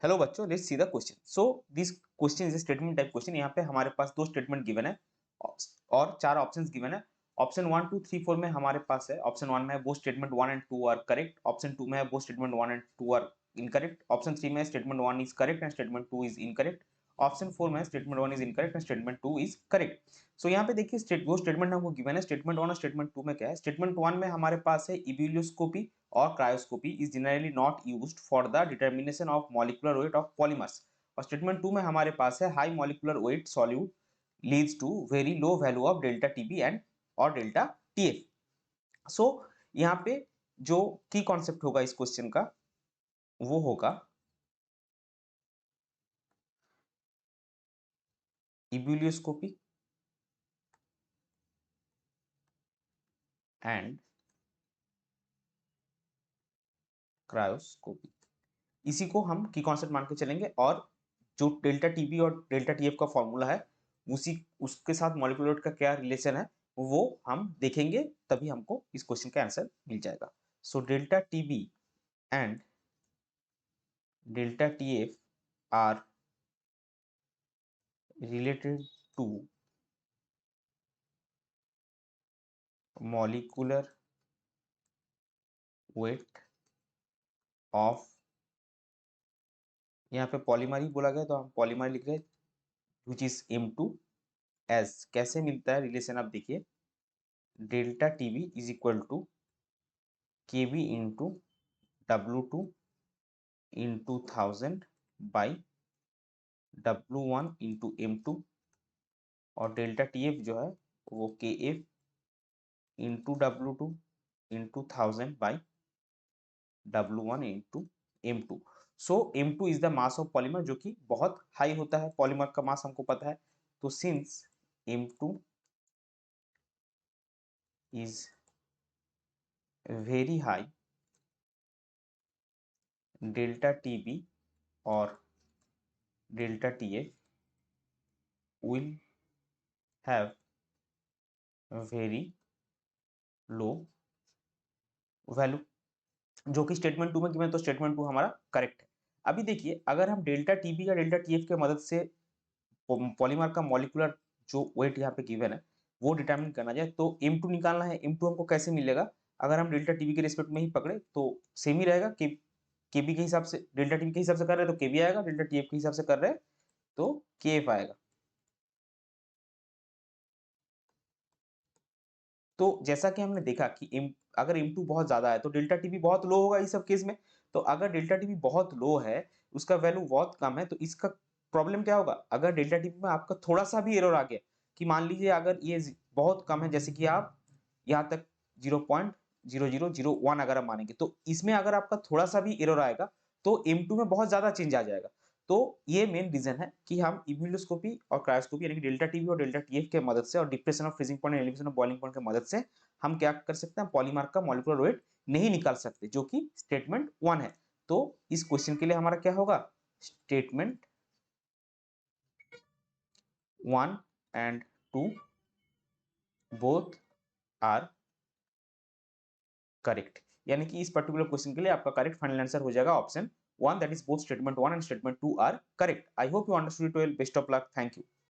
Hello बच्चों, let's see the question. So this question is statement type question. यहाँ पे हमारे पास दो स्टेटमेंट गिवन है और चार ऑप्शंस गिवन है। ऑप्शन 1 2 3 4 में हमारे पास है, ऑप्शन 1 में है both statement 1 and 2 are correct, option 2 में है both statement 1 and 2 are incorrect, option 3 में statement 1 is correct and statement 2 is incorrect, option 4 में statement 1 is incorrect and statement 2 is correct. So यहाँ पे देखिए वो स्टेटमेंट हमको गिवन है। स्टेटमेंट 1 और स्टेटमेंट 2 में क्या है? स्टेटमेंट 1 में हमारे पास है इबुलियोस्कोपी और cryoscopy is generally not used for the determination of molecular weight of polymers. और स्टेटमेंट 2 में हमारे पास है high molecular weight solute leads to very low value of delta TB and और डेल्टा टीएफ। सो यहाँ पे जो की कॉन्सेप्ट होगा इस क्वेश्चन का वो होगा इबुलियोस्कोपी एंड क्रायोस्कोपी। इसी को हम की कॉन्सेप्ट मान के चलेंगे और जो डेल्टा टीबी और डेल्टा टीएफ का फॉर्मूला है उसी उसके साथ मॉलिक्यूलर वेट का क्या रिलेशन है वो हम देखेंगे, तभी हमको इस क्वेश्चन का आंसर मिल जाएगा। So delta TB and delta TF are related to molecular weight of, यहाँ पे पॉलीमर ही बोला गया तो हम पॉलीमर लिख रहे हैं which is M2 as कैसे मिलता है रिलेशन आप देखिए, delta TB is equal to KB into W2 into 1000 by W1 into M2 और डेल्टा टीएफ जो है वो KF into W2 into 1000 by W1 into M2। So M2 is the mass of polymer जो कि बहुत high होता है, polymer का मास हमको पता है। तो since M2 is very high, delta TB और delta TF will have very low value, जो कि स्टेटमेंट 2 में गिवन, तो स्टेटमेंट 2 हमारा करेक्ट है। अभी देखिए अगर हम डेल्टा टीबी या डेल्टा टीएफ के मदद से पॉलीमर का मॉलिक्यूलर जो वेट यहाँ पे गिवन है वो डिटरमिन करना जाए तो M2 निकालना है। M2 हमको कैसे मिलेगा? अगर हम डेल्टा टीबी के रिस्पेक्ट में ही पकड़े तो सेम ही रहेगा कि केबी के हिसाब से, डेल्टा टीबी के हिसाब से कर रहे हैं तो केबी आएगा, डेल्टा टीएफ के हिसाब से कर रहे हैं तो केएफ आएगा। तो जैसा कि हमने देखा कि अगर M2 बहुत ज्यादा है तो डेल्टा टीबी बहुत लो होगा इस सब केस में। तो अगर डेल्टा टीबी बहुत लो है, उसका वैल्यू बहुत कम है, तो इसका प्रॉब्लम क्या होगा? अगर डेल्टा टीबी में आपका थोड़ा सा भी एरर आ गया, कि मान लीजिए अगर ये बहुत कम है, जैसे कि आप यहाँ तक 0.0001 अगर हम मानेंगे, तो इसमें अगर आपका थोड़ा सा भी एरर आएगा तो M2 में बहुत ज्यादा चेंज आ जाएगा। तो ये मेन रीजन है कि हम इम्यूलोस्कोपी और क्रायोस्कोपी यानी कि डेल्टा टीबी और डेल्टा टीएफ के मदद से और depression of freezing point, elevation of boiling point के मदद से हम क्या कर सकते हैं? पॉलीमर का मॉलिक्यूलर वेट नहीं निकाल सकते, जो कि स्टेटमेंट 1 है। तो इस क्वेश्चन के लिए हमारा क्या होगा? Statement 1 and 2 both are correct, यानी कि इस पर्टिकुलर क्वेश्चन के लिए आपका करेक्ट फाइनल आंसर हो जाएगा option 1, that is both statement 1 and statement 2 are correct. I hope you understood it well. Best of luck, thank you.